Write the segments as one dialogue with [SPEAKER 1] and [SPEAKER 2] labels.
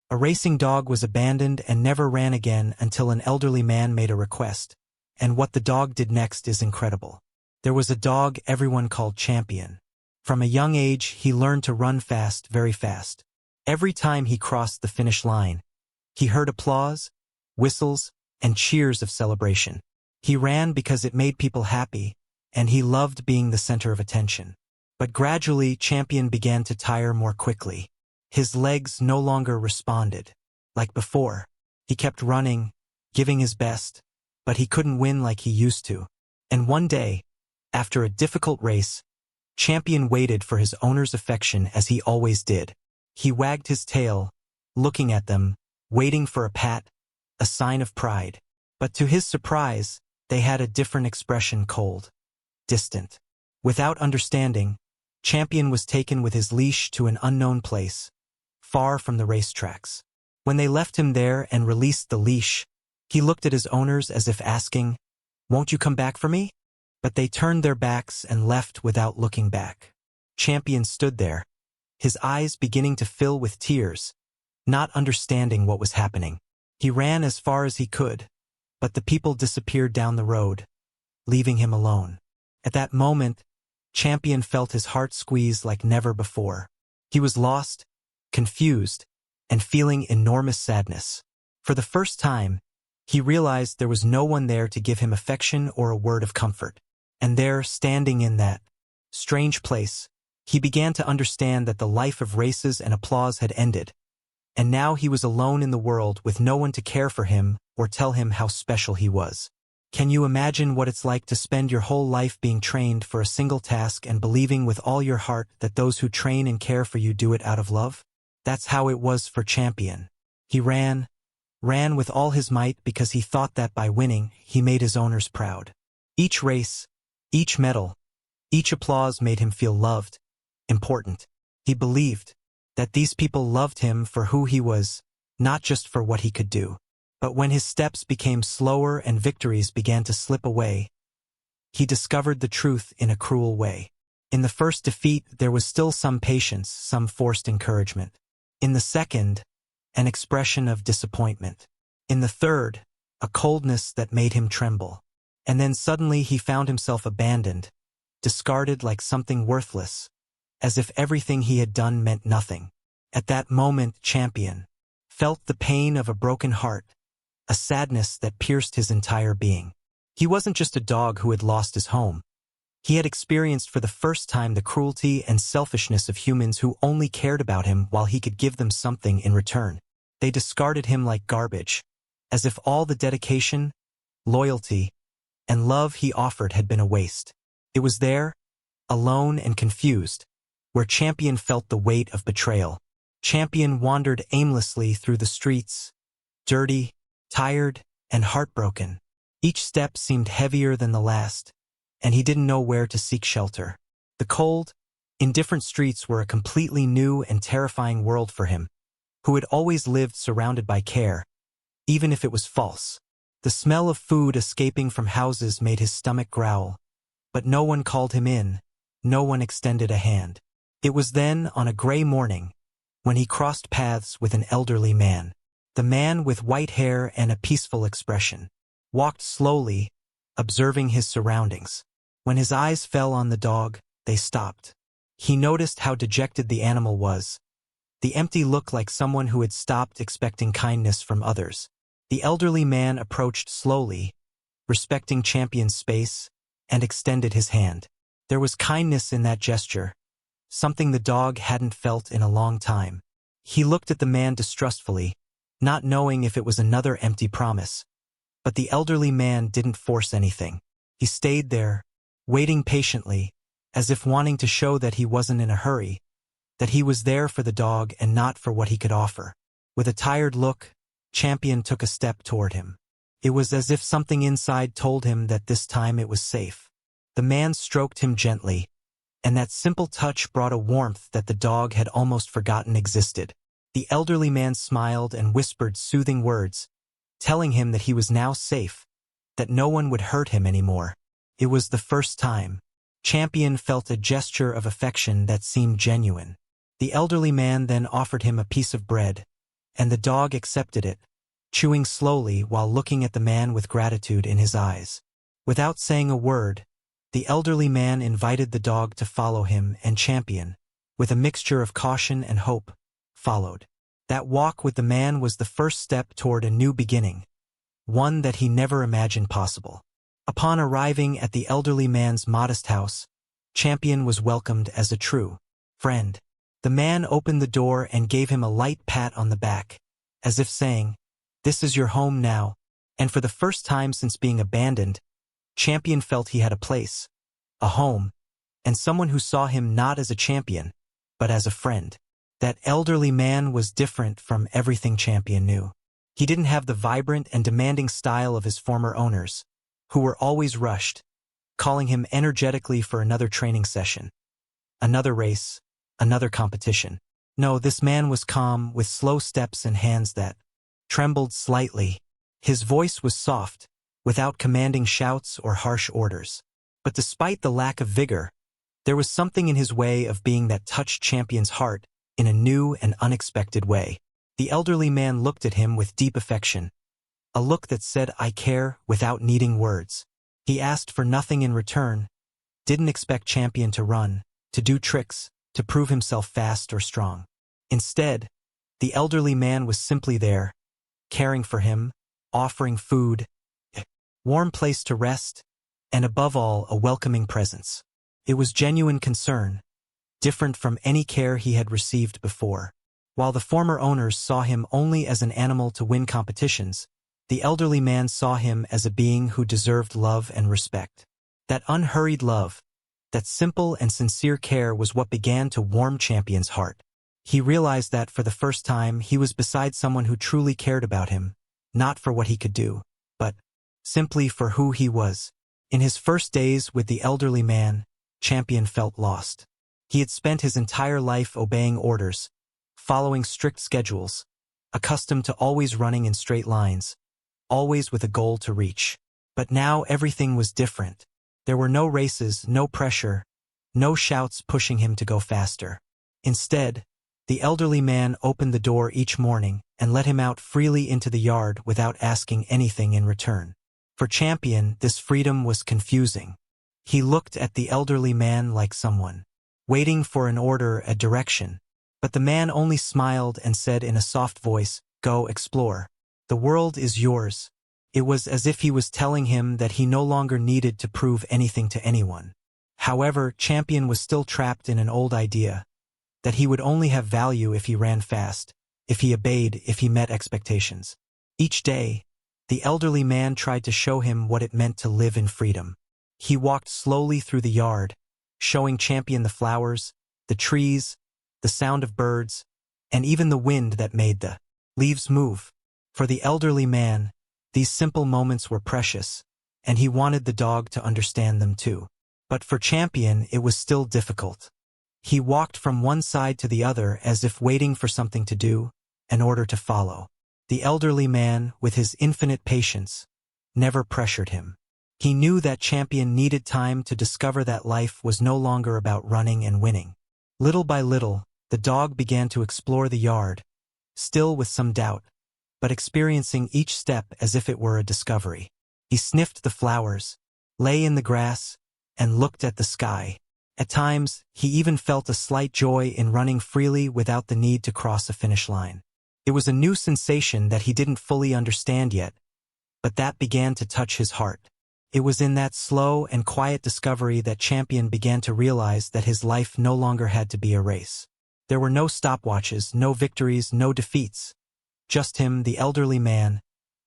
[SPEAKER 1] A racing dog was abandoned and never ran again until an elderly man made a request. And what the dog did next is incredible. There was a dog everyone called Champion. From a young age, he learned to run fast, very fast. Every time he crossed the finish line, he heard applause, whistles, and cheers of celebration. He ran because it made people happy, and he loved being the center of attention. But gradually, Champion began to tire more quickly. His legs no longer responded. Like before, he kept running, giving his best, but he couldn't win like he used to. And one day, after a difficult race, Champion waited for his owner's affection as he always did. He wagged his tail, looking at them, waiting for a pat, a sign of pride. But to his surprise, they had a different expression: cold, distant. Without understanding, Champion was taken with his leash to an unknown place, far from the racetracks. When they left him there and released the leash, he looked at his owners as if asking, "Won't you come back for me?" But they turned their backs and left without looking back. Champion stood there, his eyes beginning to fill with tears, not understanding what was happening. He ran as far as he could, but the people disappeared down the road, leaving him alone. At that moment, Champion felt his heart squeeze like never before. He was lost, confused, and feeling enormous sadness. For the first time, he realized there was no one there to give him affection or a word of comfort. And there, standing in that strange place, he began to understand that the life of races and applause had ended. And now he was alone in the world with no one to care for him or tell him how special he was. Can you imagine what it's like to spend your whole life being trained for a single task and believing with all your heart that those who train and care for you do it out of love? That's how it was for Champion. He ran with all his might because he thought that by winning, he made his owners proud. Each race, each medal, each applause made him feel loved, important. He believed that these people loved him for who he was, not just for what he could do. But when his steps became slower and victories began to slip away, he discovered the truth in a cruel way. In the first defeat, there was still some patience, some forced encouragement. In the second, an expression of disappointment. In the third, a coldness that made him tremble. And then suddenly he found himself abandoned, discarded like something worthless, as if everything he had done meant nothing. At that moment, Champion felt the pain of a broken heart, a sadness that pierced his entire being. He wasn't just a dog who had lost his home. He had experienced for the first time the cruelty and selfishness of humans who only cared about him while he could give them something in return. They discarded him like garbage, as if all the dedication, loyalty, and love he offered had been a waste. It was there, alone and confused, where Champion felt the weight of betrayal. Champion wandered aimlessly through the streets, dirty, tired, and heartbroken. Each step seemed heavier than the last, and he didn't know where to seek shelter. The cold, indifferent streets were a completely new and terrifying world for him, who had always lived surrounded by care, even if it was false. The smell of food escaping from houses made his stomach growl, but no one called him in, no one extended a hand. It was then, on a gray morning, when he crossed paths with an elderly man. The man, with white hair and a peaceful expression, walked slowly, observing his surroundings. When his eyes fell on the dog, they stopped. He noticed how dejected the animal was. The empty look like someone who had stopped expecting kindness from others. The elderly man approached slowly, respecting Champion's space, and extended his hand. There was kindness in that gesture, something the dog hadn't felt in a long time. He looked at the man distrustfully, not knowing if it was another empty promise. But the elderly man didn't force anything. He stayed there, waiting patiently, as if wanting to show that he wasn't in a hurry, that he was there for the dog and not for what he could offer. With a tired look, Champion took a step toward him. It was as if something inside told him that this time it was safe. The man stroked him gently, and that simple touch brought a warmth that the dog had almost forgotten existed. The elderly man smiled and whispered soothing words, telling him that he was now safe, that no one would hurt him anymore. It was the first time Champion felt a gesture of affection that seemed genuine. The elderly man then offered him a piece of bread, and the dog accepted it, chewing slowly while looking at the man with gratitude in his eyes. Without saying a word, the elderly man invited the dog to follow him, and Champion, with a mixture of caution and hope, followed. That walk with the man was the first step toward a new beginning, one that he never imagined possible. Upon arriving at the elderly man's modest house, Champion was welcomed as a true friend. The man opened the door and gave him a light pat on the back, as if saying, "This is your home now," and for the first time since being abandoned, Champion felt he had a place, a home, and someone who saw him not as a champion, but as a friend. That elderly man was different from everything Champion knew. He didn't have the vibrant and demanding style of his former owners, who were always rushed, calling him energetically for another training session, another race, another competition. No, this man was calm, with slow steps and hands that trembled slightly. His voice was soft, without commanding shouts or harsh orders. But despite the lack of vigor, there was something in his way of being that touched Champion's heart in a new and unexpected way. The elderly man looked at him with deep affection, a look that said, "I care," without needing words. He asked for nothing in return, didn't expect Champion to run, to do tricks, to prove himself fast or strong. Instead, the elderly man was simply there, caring for him, offering food, a warm place to rest, and above all, a welcoming presence. It was genuine concern, different from any care he had received before. While the former owners saw him only as an animal to win competitions, the elderly man saw him as a being who deserved love and respect. That unhurried love, that simple and sincere care was what began to warm Champion's heart. He realized that for the first time he was beside someone who truly cared about him, not for what he could do, but simply for who he was. In his first days with the elderly man, Champion felt lost. He had spent his entire life obeying orders, following strict schedules, accustomed to always running in straight lines, always with a goal to reach. But now everything was different. There were no races, no pressure, no shouts pushing him to go faster. Instead, the elderly man opened the door each morning and let him out freely into the yard without asking anything in return. For Champion, this freedom was confusing. He looked at the elderly man like someone waiting for an order, a direction. But the man only smiled and said in a soft voice, "Go explore. The world is yours." It was as if he was telling him that he no longer needed to prove anything to anyone. However, Champion was still trapped in an old idea, that he would only have value if he ran fast, if he obeyed, if he met expectations. Each day, the elderly man tried to show him what it meant to live in freedom. He walked slowly through the yard, showing Champion the flowers, the trees, the sound of birds, and even the wind that made the leaves move. For the elderly man, these simple moments were precious, and he wanted the dog to understand them too. But for Champion, it was still difficult. He walked from one side to the other as if waiting for something to do, an order to follow. The elderly man, with his infinite patience, never pressured him. He knew that Champion needed time to discover that life was no longer about running and winning. Little by little, the dog began to explore the yard, still with some doubt, but experiencing each step as if it were a discovery. He sniffed the flowers, lay in the grass, and looked at the sky. At times, he even felt a slight joy in running freely without the need to cross a finish line. It was a new sensation that he didn't fully understand yet, but that began to touch his heart. It was in that slow and quiet discovery that Champion began to realize that his life no longer had to be a race. There were no stopwatches, no victories, no defeats. Just him, the elderly man,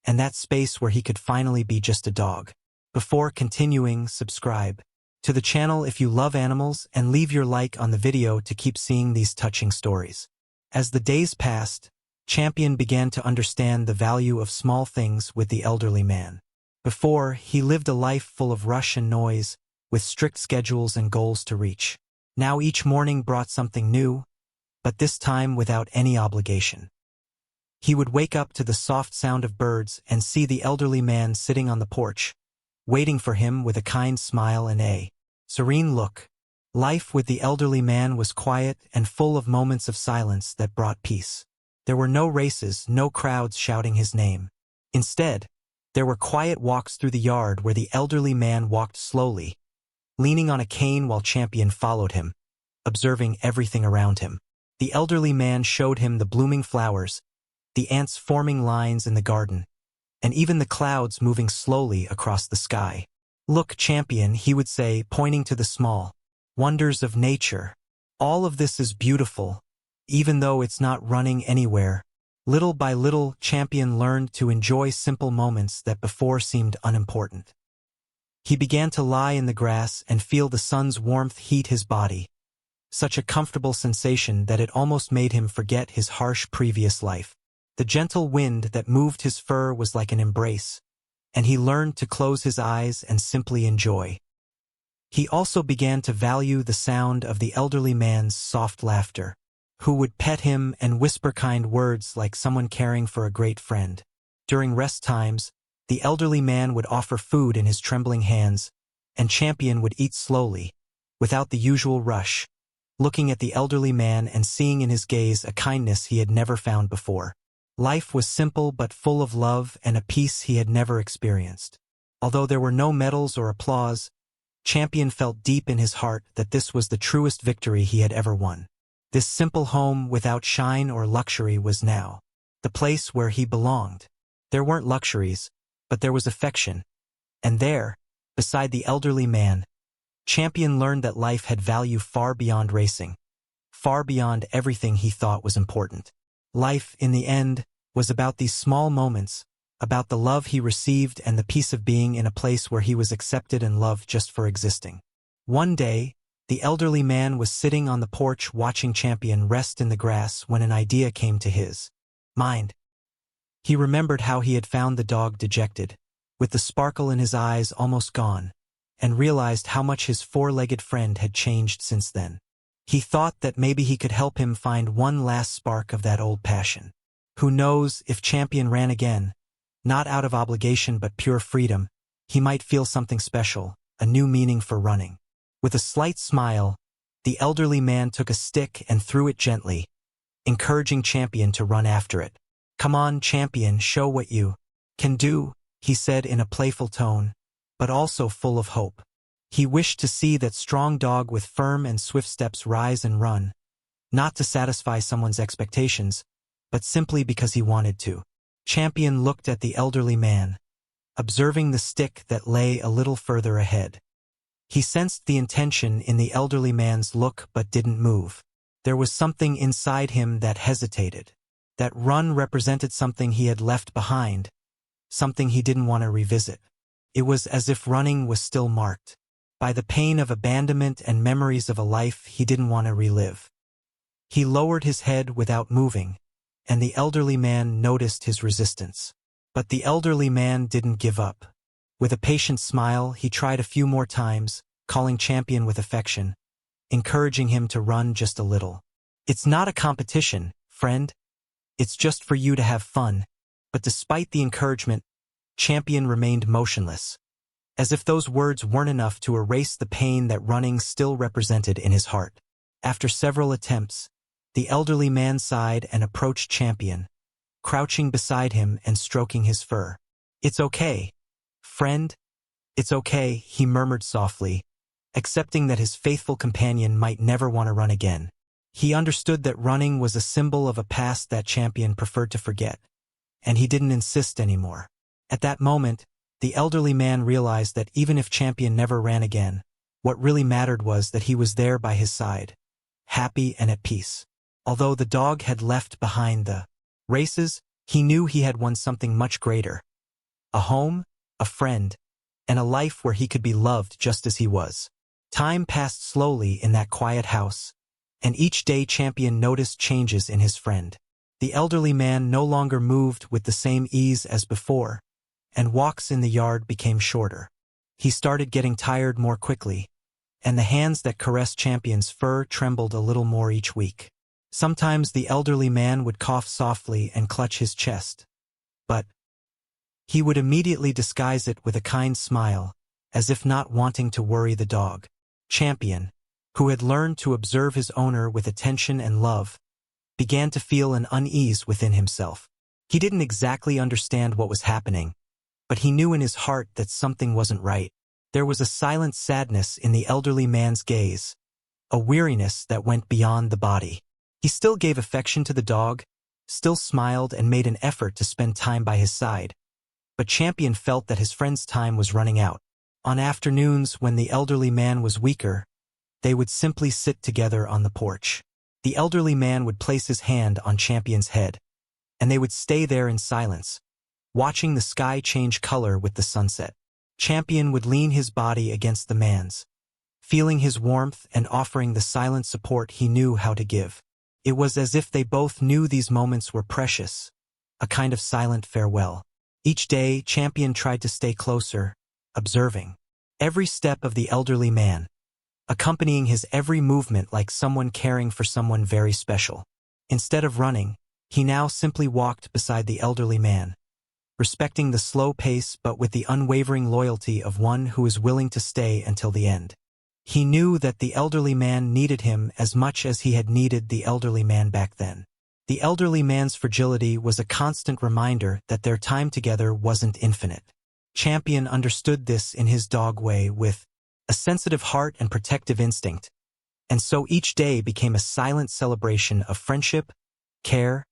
[SPEAKER 1] and that space where he could finally be just a dog. Before continuing, subscribe to the channel if you love animals and leave your like on the video to keep seeing these touching stories. As the days passed, Champion began to understand the value of small things with the elderly man. Before, he lived a life full of rush and noise, with strict schedules and goals to reach. Now each morning brought something new, but this time without any obligation. He would wake up to the soft sound of birds and see the elderly man sitting on the porch, waiting for him with a kind smile and a serene look. Life with the elderly man was quiet and full of moments of silence that brought peace. There were no races, no crowds shouting his name. Instead, there were quiet walks through the yard where the elderly man walked slowly, leaning on a cane while Champion followed him, observing everything around him. The elderly man showed him the blooming flowers, the ants forming lines in the garden, and even the clouds moving slowly across the sky. "Look, Champion," he would say, pointing to the small wonders of nature. "All of this is beautiful, even though it's not running anywhere." Little by little, Champion learned to enjoy simple moments that before seemed unimportant. He began to lie in the grass and feel the sun's warmth heat his body, such a comfortable sensation that it almost made him forget his harsh previous life. The gentle wind that moved his fur was like an embrace, and he learned to close his eyes and simply enjoy. He also began to value the sound of the elderly man's soft laughter, who would pet him and whisper kind words like someone caring for a great friend. During rest times, the elderly man would offer food in his trembling hands, and Champion would eat slowly, without the usual rush, looking at the elderly man and seeing in his gaze a kindness he had never found before. Life was simple but full of love and a peace he had never experienced. Although there were no medals or applause, Champion felt deep in his heart that this was the truest victory he had ever won. This simple home without shine or luxury was now the place where he belonged. There weren't luxuries, but there was affection. And there, beside the elderly man, Champion learned that life had value far beyond racing, far beyond everything he thought was important. Life, in the end, was about these small moments, about the love he received and the peace of being in a place where he was accepted and loved just for existing. One day, the elderly man was sitting on the porch watching Champion rest in the grass when an idea came to his mind. He remembered how he had found the dog dejected, with the sparkle in his eyes almost gone, and realized how much his four-legged friend had changed since then. He thought that maybe he could help him find one last spark of that old passion. Who knows, if Champion ran again, not out of obligation but pure freedom, he might feel something special, a new meaning for running. With a slight smile, the elderly man took a stick and threw it gently, encouraging Champion to run after it. "Come on, Champion, show what you can do," he said in a playful tone, but also full of hope. He wished to see that strong dog with firm and swift steps rise and run, not to satisfy someone's expectations, but simply because he wanted to. Champion looked at the elderly man, observing the stick that lay a little further ahead. He sensed the intention in the elderly man's look but didn't move. There was something inside him that hesitated. That run represented something he had left behind, something he didn't want to revisit. It was as if running was still marked by the pain of abandonment and memories of a life he didn't want to relive. He lowered his head without moving, and the elderly man noticed his resistance. But the elderly man didn't give up. With a patient smile, he tried a few more times, calling Champion with affection, encouraging him to run just a little. "It's not a competition, friend. It's just for you to have fun." But despite the encouragement, Champion remained motionless, as if those words weren't enough to erase the pain that running still represented in his heart. After several attempts, the elderly man sighed and approached Champion, crouching beside him and stroking his fur. "It's okay, friend. It's okay," he murmured softly, accepting that his faithful companion might never want to run again. He understood that running was a symbol of a past that Champion preferred to forget, and he didn't insist anymore. At that moment, the elderly man realized that even if Champion never ran again, what really mattered was that he was there by his side, happy and at peace. Although the dog had left behind the races, he knew he had won something much greater: a home, a friend, and a life where he could be loved just as he was. Time passed slowly in that quiet house, and each day Champion noticed changes in his friend. The elderly man no longer moved with the same ease as before, and walks in the yard became shorter. He started getting tired more quickly, and the hands that caressed Champion's fur trembled a little more each week. Sometimes the elderly man would cough softly and clutch his chest, but he would immediately disguise it with a kind smile, as if not wanting to worry the dog. Champion, who had learned to observe his owner with attention and love, began to feel an unease within himself. He didn't exactly understand what was happening, but he knew in his heart that something wasn't right. There was a silent sadness in the elderly man's gaze, a weariness that went beyond the body. He still gave affection to the dog, still smiled and made an effort to spend time by his side, but Champion felt that his friend's time was running out. On afternoons when the elderly man was weaker, they would simply sit together on the porch. The elderly man would place his hand on Champion's head, and they would stay there in silence, watching the sky change color with the sunset. Champion would lean his body against the man's, feeling his warmth and offering the silent support he knew how to give. It was as if they both knew these moments were precious, a kind of silent farewell. Each day, Champion tried to stay closer, observing every step of the elderly man, accompanying his every movement like someone caring for someone very special. Instead of running, he now simply walked beside the elderly man, respecting the slow pace but with the unwavering loyalty of one who is willing to stay until the end. He knew that the elderly man needed him as much as he had needed the elderly man back then. The elderly man's fragility was a constant reminder that their time together wasn't infinite. Champion understood this in his dog way with a sensitive heart and protective instinct, and so each day became a silent celebration of friendship, care,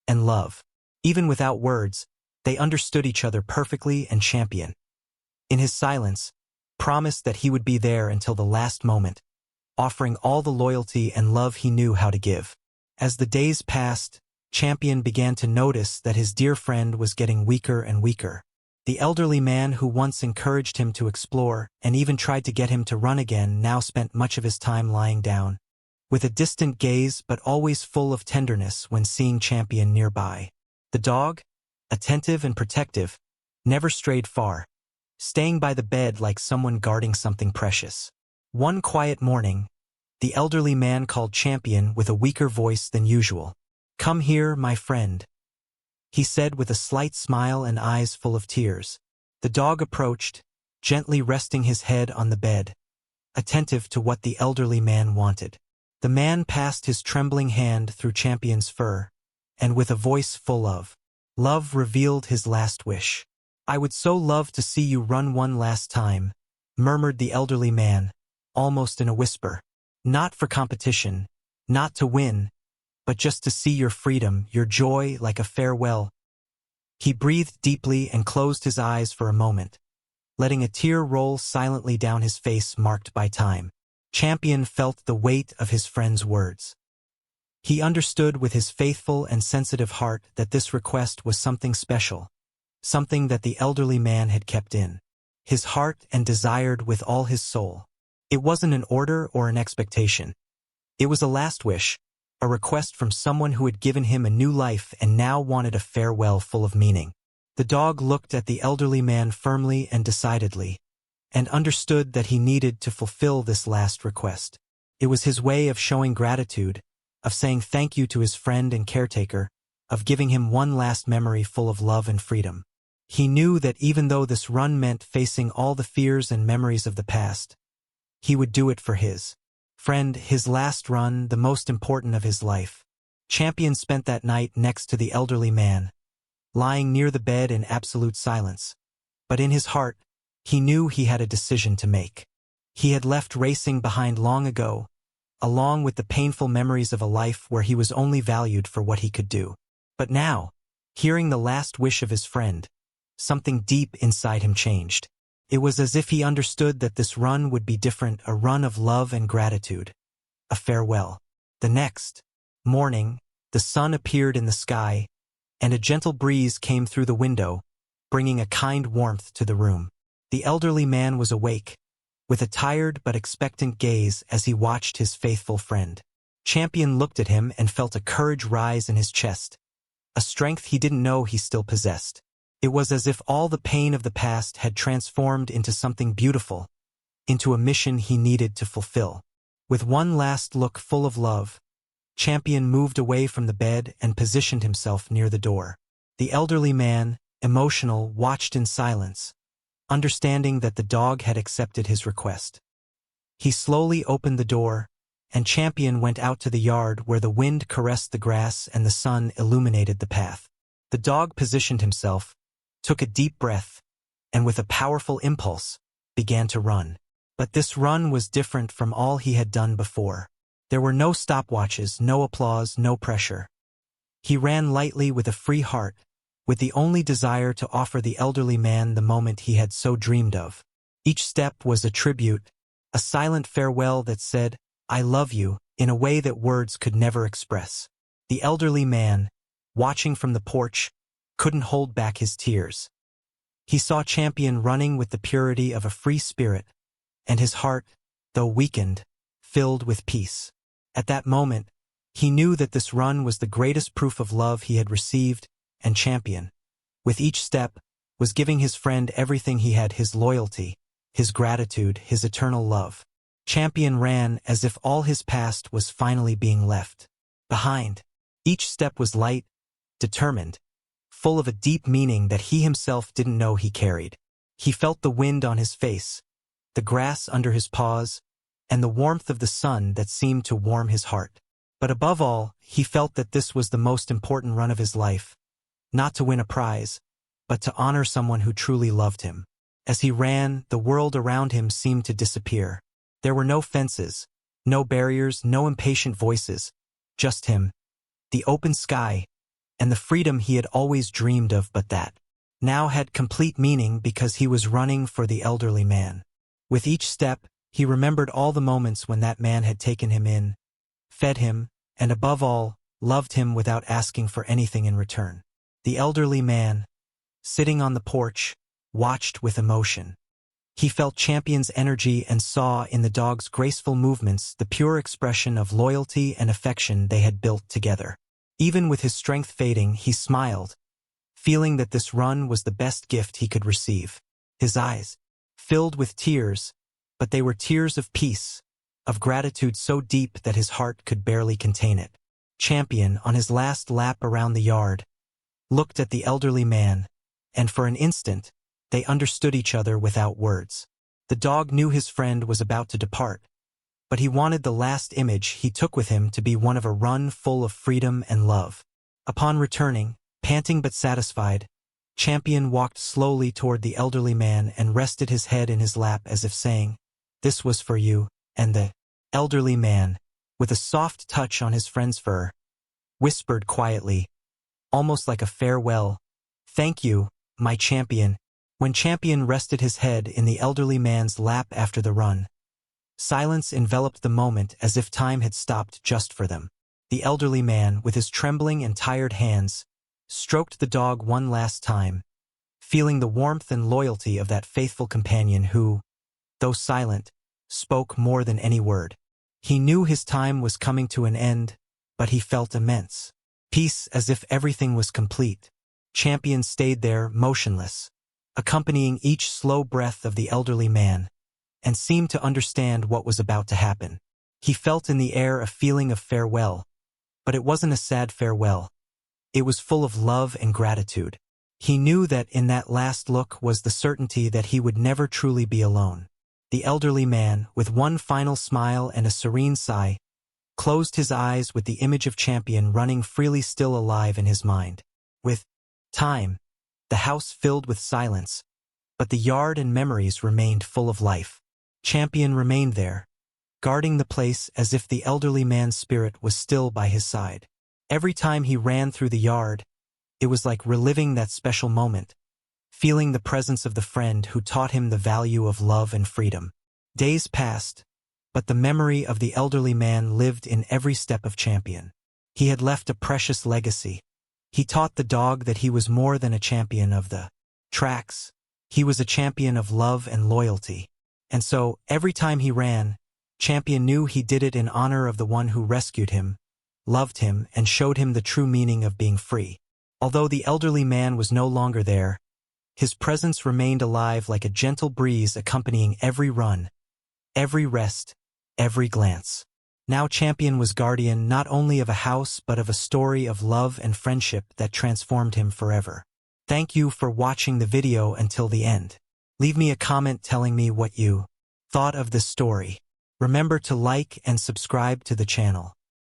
[SPEAKER 1] and love. Even without words, they understood each other perfectly, and Champion, in his silence, promised that he would be there until the last moment, offering all the loyalty and love he knew how to give. As the days passed, Champion began to notice that his dear friend was getting weaker and weaker. The elderly man who once encouraged him to explore and even tried to get him to run again now spent much of his time lying down, with a distant gaze but always full of tenderness when seeing Champion nearby. The dog, attentive and protective, never strayed far, staying by the bed like someone guarding something precious. One quiet morning, the elderly man called Champion with a weaker voice than usual. "Come here, my friend," he said with a slight smile and eyes full of tears. The dog approached, gently resting his head on the bed, attentive to what the elderly man wanted. The man passed his trembling hand through Champion's fur, and with a voice full of love revealed his last wish. "I would so love to see you run one last time," murmured the elderly man, almost in a whisper. "Not for competition, not to win, but just to see your freedom, your joy like a farewell." He breathed deeply and closed his eyes for a moment, letting a tear roll silently down his face marked by time. Champion felt the weight of his friend's words. He understood with his faithful and sensitive heart that this request was something special, something that the elderly man had kept in his heart and desired with all his soul. It wasn't an order or an expectation. It was a last wish, a request from someone who had given him a new life and now wanted a farewell full of meaning. The dog looked at the elderly man firmly and decidedly, and understood that he needed to fulfill this last request. It was his way of showing gratitude, of saying thank you to his friend and caretaker, of giving him one last memory full of love and freedom. He knew that even though this run meant facing all the fears and memories of the past, he would do it for his friend, his last run, the most important of his life. Champion spent that night next to the elderly man, lying near the bed in absolute silence. But in his heart, he knew he had a decision to make. He had left racing behind long ago, along with the painful memories of a life where he was only valued for what he could do. But now, hearing the last wish of his friend, something deep inside him changed. It was as if he understood that this run would be different, a run of love and gratitude, a farewell. The next morning, the sun appeared in the sky, and a gentle breeze came through the window, bringing a kind warmth to the room. The elderly man was awake, with a tired but expectant gaze as he watched his faithful friend. Champion looked at him and felt a courage rise in his chest, a strength he didn't know he still possessed. It was as if all the pain of the past had transformed into something beautiful, into a mission he needed to fulfill. With one last look full of love, Champion moved away from the bed and positioned himself near the door. The elderly man, emotional, watched in silence, understanding that the dog had accepted his request. He slowly opened the door, and Champion went out to the yard where the wind caressed the grass and the sun illuminated the path. The dog positioned himself, took a deep breath, and with a powerful impulse, began to run. But this run was different from all he had done before. There were no stopwatches, no applause, no pressure. He ran lightly with a free heart, with the only desire to offer the elderly man the moment he had so dreamed of. Each step was a tribute, a silent farewell that said, "I love you," in a way that words could never express. The elderly man, watching from the porch, couldn't hold back his tears. He saw Champion running with the purity of a free spirit, and his heart, though weakened, filled with peace. At that moment, he knew that this run was the greatest proof of love he had received, and Champion, with each step, was giving his friend everything he had: his loyalty, his gratitude, his eternal love. Champion ran as if all his past was finally being left behind. Each step was light, determined, full of a deep meaning that he himself didn't know he carried. He felt the wind on his face, the grass under his paws, and the warmth of the sun that seemed to warm his heart. But above all, he felt that this was the most important run of his life, not to win a prize, but to honor someone who truly loved him. As he ran, the world around him seemed to disappear. There were no fences, no barriers, no impatient voices, just him, the open sky, and the freedom he had always dreamed of, but that now had complete meaning because he was running for the elderly man. With each step, he remembered all the moments when that man had taken him in, fed him, and above all, loved him without asking for anything in return. The elderly man, sitting on the porch, watched with emotion. He felt Champion's energy and saw in the dog's graceful movements the pure expression of loyalty and affection they had built together. Even with his strength fading, he smiled, feeling that this run was the best gift he could receive. His eyes filled with tears, but they were tears of peace, of gratitude so deep that his heart could barely contain it. Champion, on his last lap around the yard, looked at the elderly man, and for an instant, they understood each other without words. The dog knew his friend was about to depart, but he wanted the last image he took with him to be one of a run full of freedom and love. Upon returning, panting but satisfied, Champion walked slowly toward the elderly man and rested his head in his lap as if saying, "This was for you," and the elderly man, with a soft touch on his friend's fur, whispered quietly, almost like a farewell, "Thank you, my Champion." When Champion rested his head in the elderly man's lap after the run, silence enveloped the moment as if time had stopped just for them. The elderly man, with his trembling and tired hands, stroked the dog one last time, feeling the warmth and loyalty of that faithful companion who, though silent, spoke more than any word. He knew his time was coming to an end, but he felt immense peace, as if everything was complete. Champion stayed there, motionless, accompanying each slow breath of the elderly man, and seemed to understand what was about to happen. He felt in the air a feeling of farewell, but it wasn't a sad farewell. It was full of love and gratitude. He knew that in that last look was the certainty that he would never truly be alone. The elderly man, with one final smile and a serene sigh, closed his eyes with the image of Champion running freely still alive in his mind. With time, the house filled with silence, but the yard and memories remained full of life. Champion remained there, guarding the place as if the elderly man's spirit was still by his side. Every time he ran through the yard, it was like reliving that special moment, feeling the presence of the friend who taught him the value of love and freedom. Days passed, but the memory of the elderly man lived in every step of Champion. He had left a precious legacy. He taught the dog that he was more than a champion of the tracks. He was a champion of love and loyalty. And so, every time he ran, Champion knew he did it in honor of the one who rescued him, loved him, and showed him the true meaning of being free. Although the elderly man was no longer there, his presence remained alive like a gentle breeze accompanying every run, every rest, every glance. Now Champion was guardian not only of a house but of a story of love and friendship that transformed him forever. Thank you for watching the video until the end. Leave me a comment telling me what you thought of this story. Remember to like and subscribe to the channel.